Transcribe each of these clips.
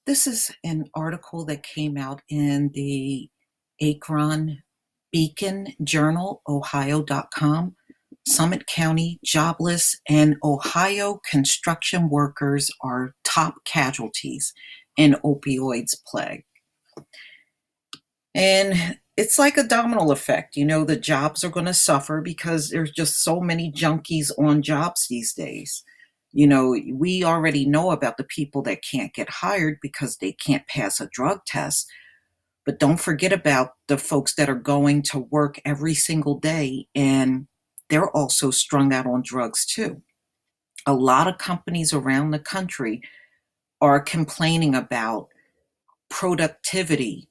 This is an article that came out in the Akron Beacon Journal, Ohio.com. Summit County jobless and Ohio construction workers are top casualties in opioids plague. And it's like a domino effect. The jobs are going to suffer because there's just so many junkies on jobs these days. We already know about the people that can't get hired because they can't pass a drug test. But don't forget about the folks that are going to work every single day and they're also strung out on drugs too. A lot of companies around the country are complaining about productivity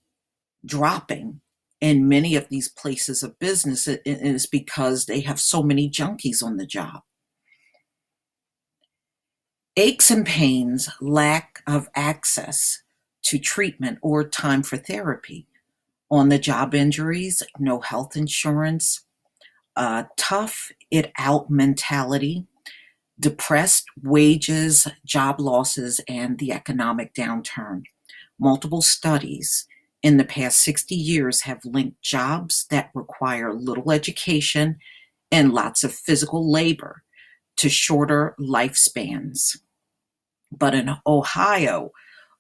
dropping in many of these places of business. It is because they have so many junkies on the job. Aches and pains, lack of access to treatment or time for therapy. On the job injuries, no health insurance, tough it out mentality, depressed wages, job losses, and the economic downturn. Multiple studies in the past 60 years have linked jobs that require little education and lots of physical labor to shorter lifespans. But in Ohio,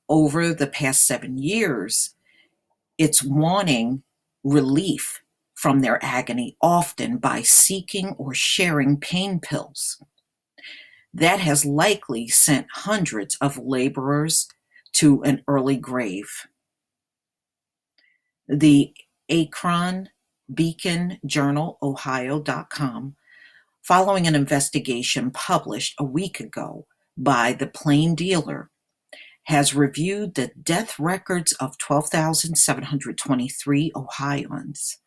over the past 7 years, it's wanting relief from their agony, often by seeking or sharing pain pills. That has likely sent hundreds of laborers to an early grave. The Akron Beacon Journal, Ohio.com, following an investigation published a week ago by the Plain Dealer, has reviewed the death records of 12,723 Ohioans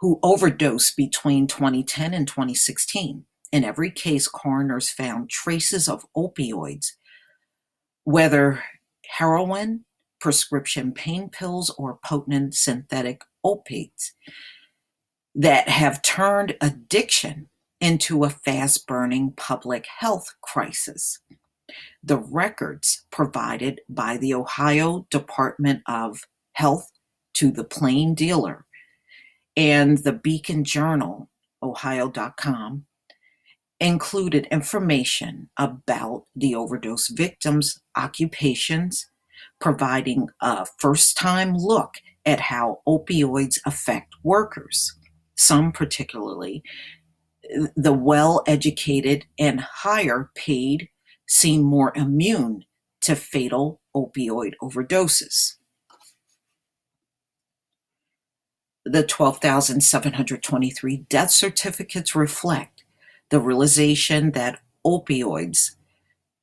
who overdosed between 2010 and 2016. In every case, coroners found traces of opioids, whether heroin, prescription pain pills, or potent synthetic opiates, that have turned addiction into a fast-burning public health crisis. The records provided by the Ohio Department of Health to the Plain Dealer and the Beacon Journal, Ohio.com, included information about the overdose victims' occupations, providing a first-time look at how opioids affect workers, some particularly the well-educated and higher-paid seem more immune to fatal opioid overdoses. The 12,723 death certificates reflect the realization that opioids,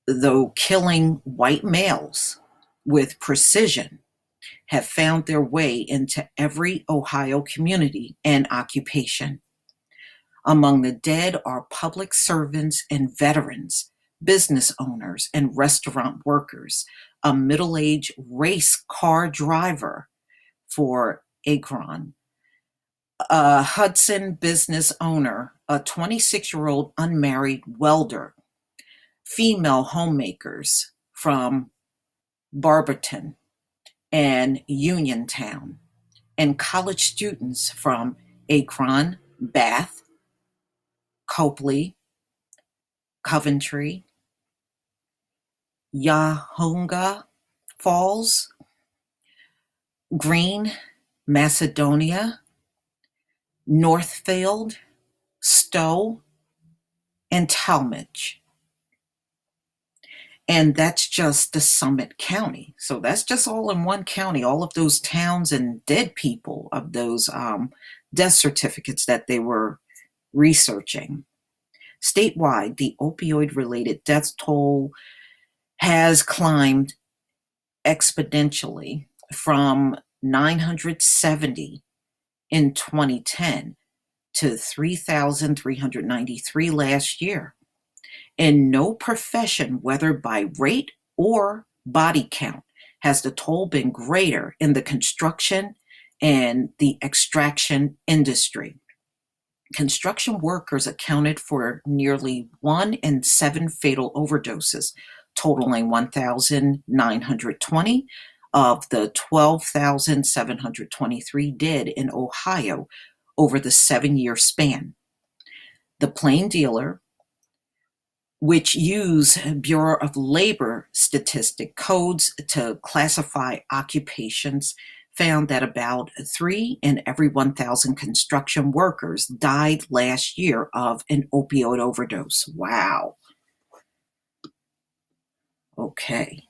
though killing white males with precision, have found their way into every Ohio community and occupation. Among the dead are public servants and veterans, business owners and restaurant workers, a middle-aged race car driver for Akron, a Hudson business owner, a 26-year-old unmarried welder, female homemakers from Barberton and Uniontown, and college students from Akron, Bath, Copley, Coventry, Yahonga Falls, Green, Macedonia, Northfield, Stowe, and Talmadge. And that's just the Summit County. So that's just all in one county, all of those towns and dead people of those death certificates that they were researching. Statewide, the opioid-related death toll has climbed exponentially from 970 in 2010 to 3,393 last year. In no profession, whether by rate or body count, has the toll been greater in the construction and the extraction industry. Construction workers accounted for nearly 1 in 7 fatal overdoses, totaling 1,920 of the 12,723 dead in Ohio over the 7-year span. The plain dealer, which use Bureau of Labor statistic codes to classify occupations, found that about 3 in every 1,000 construction workers died last year of an opioid overdose. Wow. Okay.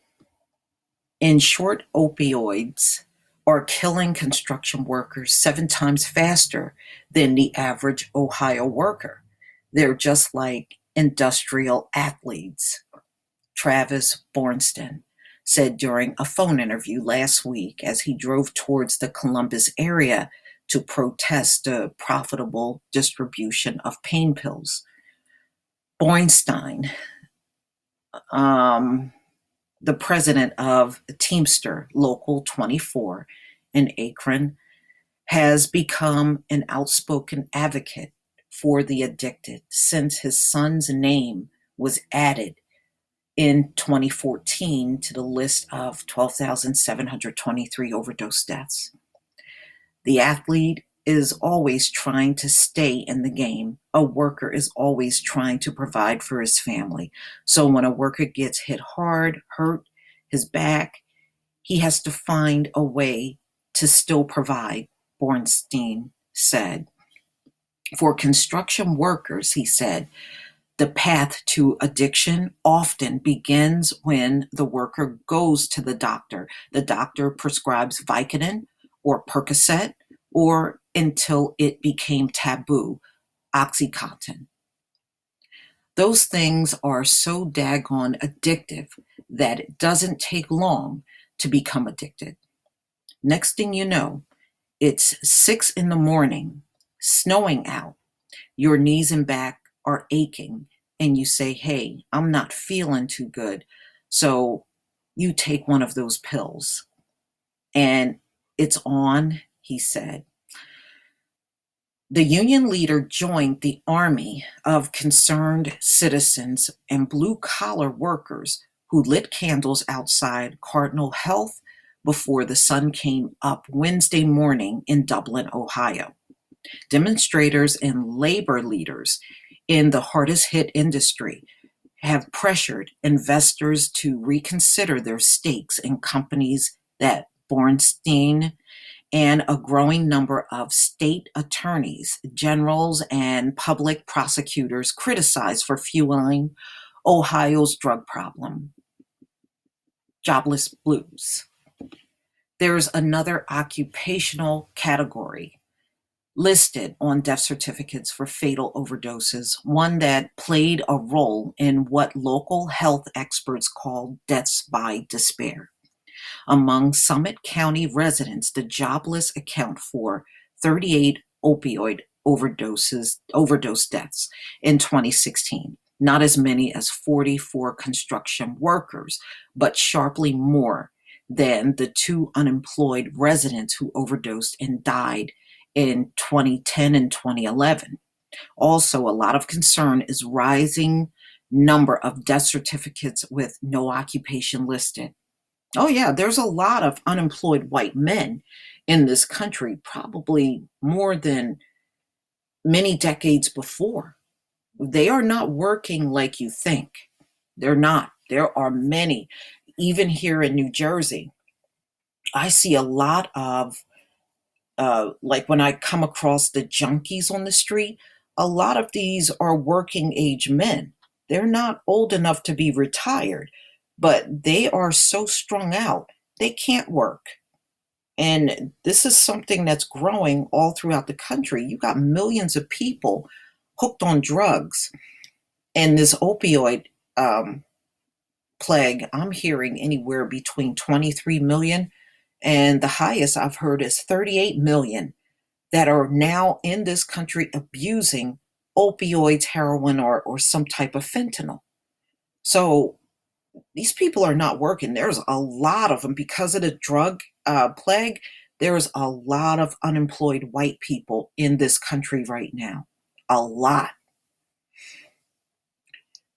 In short, opioids are killing construction workers 7 times faster than the average Ohio worker. They're just like industrial athletes. Travis Bornston said during a phone interview last week as he drove towards the Columbus area to protest the profitable distribution of pain pills. Bornstein, the president of Teamster Local 24 in Akron, has become an outspoken advocate for the addicted since his son's name was added in 2014 to the list of 12,723 overdose deaths. The athlete is always trying to stay in the game. A worker is always trying to provide for his family. So when a worker gets hit hard, hurt his back, he has to find a way to still provide, Bornstein said. For construction workers, he said, the path to addiction often begins when the worker goes to the doctor. The doctor prescribes Vicodin or Percocet, or until it became taboo, Oxycontin. Those things are so daggone addictive that it doesn't take long to become addicted. Next thing you know, it's 6 in the morning, snowing out, your knees and back are aching, and you say, hey, I'm not feeling too good. So you take one of those pills. And it's on, he said. The union leader joined the army of concerned citizens and blue-collar workers who lit candles outside Cardinal Health before the sun came up Wednesday morning in Dublin, Ohio. Demonstrators and labor leaders in the hardest hit industry have pressured investors to reconsider their stakes in companies that Bornstein and a growing number of state attorneys, generals, and public prosecutors criticize for fueling Ohio's drug problem. Jobless blues. There's another occupational category listed on death certificates for fatal overdoses, one that played a role in what local health experts call deaths by despair. Among Summit County residents, the jobless account for 38 opioid overdose deaths in 2016. Not as many as 44 construction workers, but sharply more than the 2 unemployed residents who overdosed and died in 2010 and 2011. Also, a lot of concern is rising number of death certificates with no occupation listed. Oh yeah, there's a lot of unemployed white men in this country, probably more than many decades before. They are not working like you think. They're not. There are many. Even here in New Jersey, I see a lot of like when I come across the junkies on the street, a lot of these are working age men. They're not old enough to be retired, but they are so strung out, they can't work. And this is something that's growing all throughout the country. You got millions of people hooked on drugs. And this opioid plague, I'm hearing anywhere between 23 million and the highest I've heard is 38 million that are now in this country abusing opioids, heroin, or some type of fentanyl. So these people are not working. There's a lot of them because of the drug plague. There's a lot of unemployed white people in this country right now. A lot.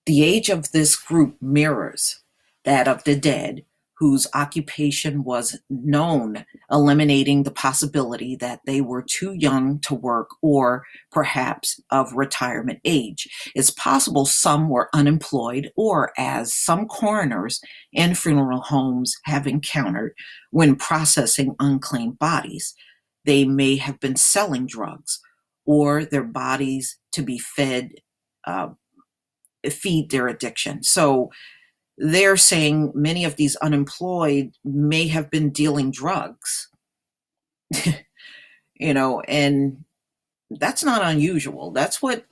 The age of this group mirrors that of the dead, whose occupation was known, eliminating the possibility that they were too young to work or perhaps of retirement age. It's possible some were unemployed, or as some coroners and funeral homes have encountered when processing unclaimed bodies, they may have been selling drugs or their bodies to be uh, feed their addiction. So they're saying many of these unemployed may have been dealing drugs, and that's not unusual. That's what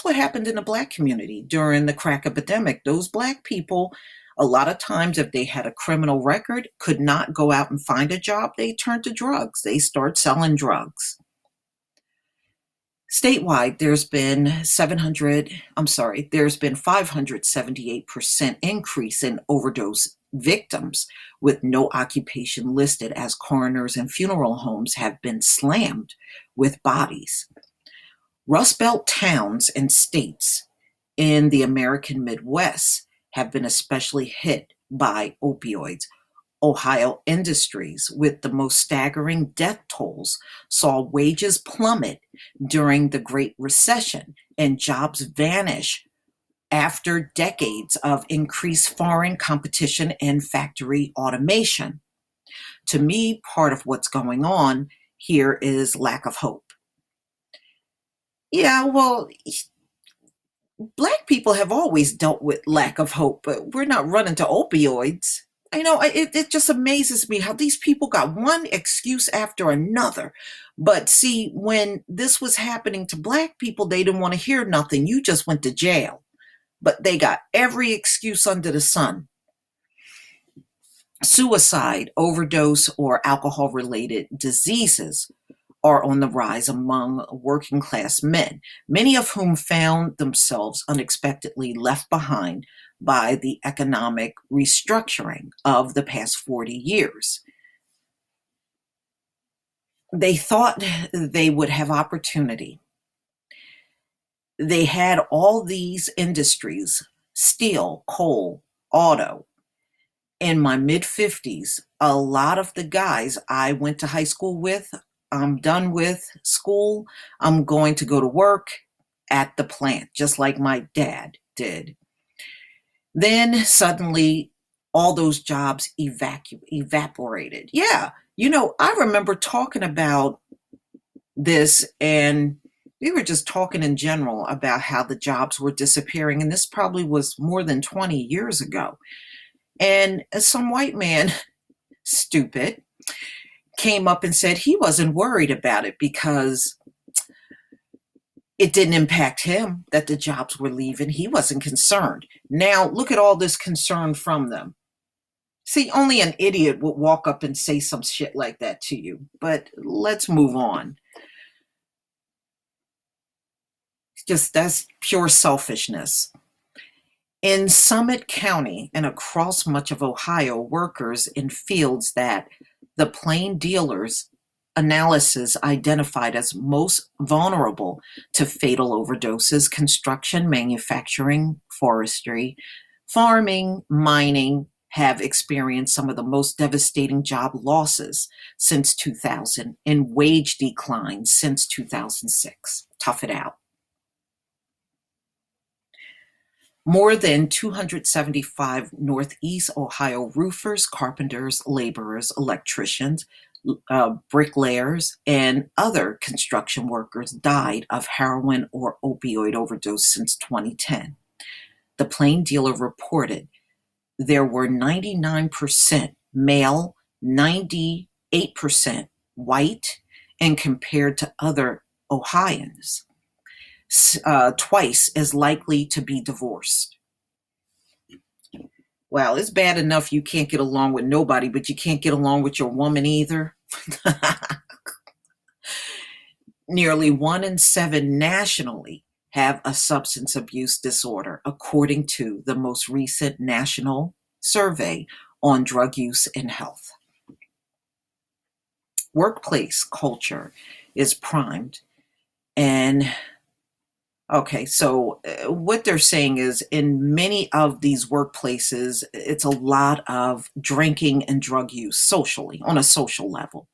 happened in the Black community during the crack epidemic. Those Black people, a lot of times, if they had a criminal record, could not go out and find a job. They turned to drugs. They start selling drugs. Statewide, there's been 578% increase in overdose victims, with no occupation listed, as coroners and funeral homes have been slammed with bodies. Rust Belt towns and states in the American Midwest have been especially hit by opioids. Ohio industries, with the most staggering death tolls, saw wages plummet during the Great Recession and jobs vanish after decades of increased foreign competition and factory automation. To me, part of what's going on here is lack of hope. Yeah, well, Black people have always dealt with lack of hope, but we're not running to opioids. It just amazes me how these people got one excuse after another. But see, when this was happening to Black people, they didn't want to hear nothing. You just went to jail. But they got every excuse under the sun. Suicide, overdose, or alcohol related diseases are on the rise among working class men, many of whom found themselves unexpectedly left behind by the economic restructuring of the past 40 years. They thought they would have opportunity. They had all these industries: steel, coal, auto. In my mid 50s, a lot of the guys I went to high school with, I'm done with school, I'm going to go to work at the plant, just like my dad did. Then suddenly, all those jobs evaporated. Yeah, I remember talking about this, and we were just talking in general about how the jobs were disappearing, and this probably was more than 20 years ago. And some white man, stupid, came up and said he wasn't worried about it because it didn't impact him that the jobs were leaving. He wasn't concerned. Now, look at all this concern from them. See, only an idiot would walk up and say some shit like that to you. But let's move on. That's pure selfishness. In Summit County and across much of Ohio, workers in fields that the plain dealers analysis identified as most vulnerable to fatal overdoses: construction, manufacturing, forestry, farming, mining, have experienced some of the most devastating job losses since 2000 and wage declines since 2006. Tough it out. More than 275 Northeast Ohio roofers, carpenters, laborers, electricians, bricklayers, and other construction workers died of heroin or opioid overdose since 2010. The Plain Dealer reported there were 99% male, 98% white, and compared to other Ohioans, twice as likely to be divorced. Well, it's bad enough you can't get along with nobody, but you can't get along with your woman either. Nearly 1 in 7 nationally have a substance abuse disorder, according to the most recent national survey on drug use and health. Workplace culture is primed and Okay, so what they're saying is in many of these workplaces, it's a lot of drinking and drug use socially, on a social level.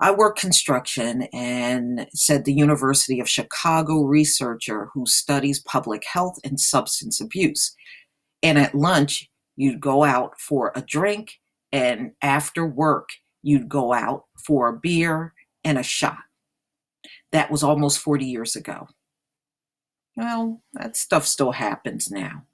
I work construction and said the University of Chicago researcher who studies public health and substance abuse. And at lunch, you'd go out for a drink, and after work, you'd go out for a beer and a shot. That was almost 40 years ago. Well, that stuff still happens now.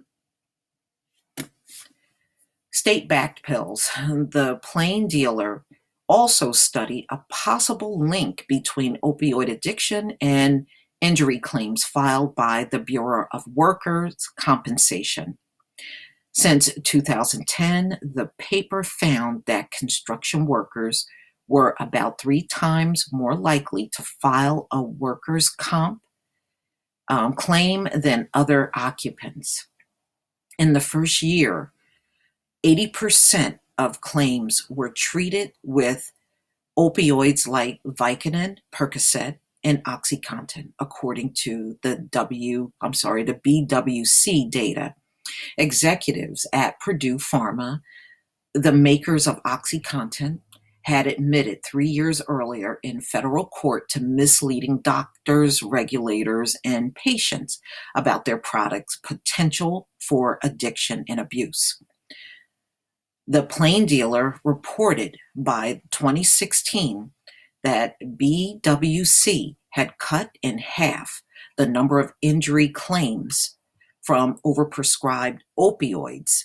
State-backed pills. The plain dealer also studied a possible link between opioid addiction and injury claims filed by the Bureau of Workers' Compensation. Since 2010, the paper found that construction workers were about 3 times more likely to file a workers' comp claim than other occupants. In the first year, 80% of claims were treated with opioids like Vicodin, Percocet, and OxyContin, according to the BWC data. Executives at Purdue Pharma, the makers of OxyContin, had admitted 3 years earlier in federal court to misleading doctors, regulators, and patients about their product's potential for addiction and abuse. The plain dealer reported by 2016 that BWC had cut in half the number of injury claims from overprescribed opioids.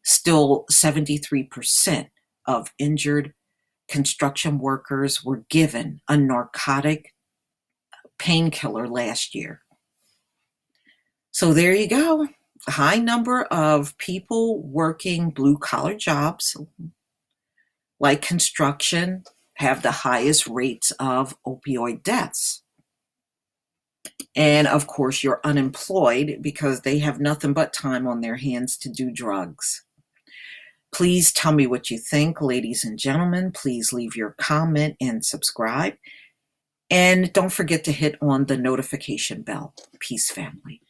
Still, 73% of injured construction workers were given a narcotic painkiller last year. So there you go. A high number of people working blue collar jobs like construction have the highest rates of opioid deaths. And of course, you're unemployed because they have nothing but time on their hands to do drugs. Please tell me what you think, ladies and gentlemen. Please leave your comment and subscribe. And don't forget to hit on the notification bell. Peace, family.